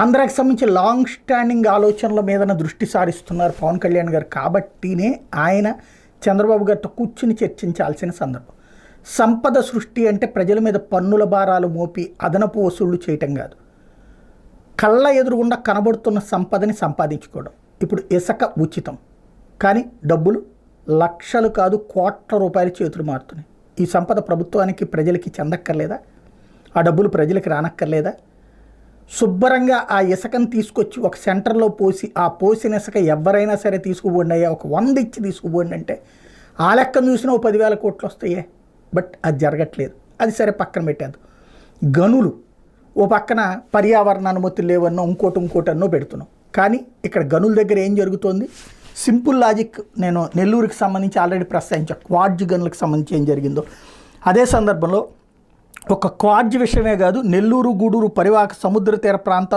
ఆంధ్రాకి సంబంధించి long standing ఆలోచనల మీదన దృష్టి సారిస్తున్నారు పవన్ కళ్యాణ్ గారు. కాబట్టినే ఆయన చంద్రబాబు గారితో కూర్చుని చర్చించాల్సిన సందర్భం. సంపద సృష్టి అంటే ప్రజల మీద పన్నుల భారాలు మోపి అదనపు వసూళ్లు చేయటం కాదు, కళ్ళ ఎదురుగుండా కనబడుతున్న సంపదని సంపాదించుకోవడం. ఇప్పుడు ఇసుక ఉచితం, కానీ డబ్బులు లక్షలు కాదు కోట్ల రూపాయలు చేతులు మారుతున్నాయి. ఈ సంపద ప్రభుత్వానికి ప్రజలకి చెందక్కర్లేదా? ఆ డబ్బులు ప్రజలకి రానక్కర్లేదా? శుభ్రంగా ఆ ఇసుకను తీసుకొచ్చి ఒక సెంటర్లో పోసి ఆ పోసిన ఇసుక ఎవరైనా సరే తీసుకుపోండి అయ్యా, ఒక 100 ఇచ్చి తీసుకుపోండి అంటే ఆ లెక్కను చూసినా 10,000 కోట్లు వస్తాయే. బట్ అది జరగట్లేదు. అది సరే పక్కన పెట్టేది. గనులు ఓ పక్కన పర్యావరణ అనుమతులు లేవన్నో ఇంకోటన్నో పెడుతున్నాం. కానీ ఇక్కడ గనుల దగ్గర ఏం జరుగుతోంది? సింపుల్ లాజిక్ నేను నెల్లూరుకి సంబంధించి ఆల్రెడీ ప్రస్తావించా. క్వాడ్జ్ గనులకు సంబంధించి ఏం జరిగిందో అదే సందర్భంలో ఒక క్వాడ్జ్ విషయమే కాదు, నెల్లూరు గూడూరు పరివాహక సముద్ర తీర ప్రాంతాలు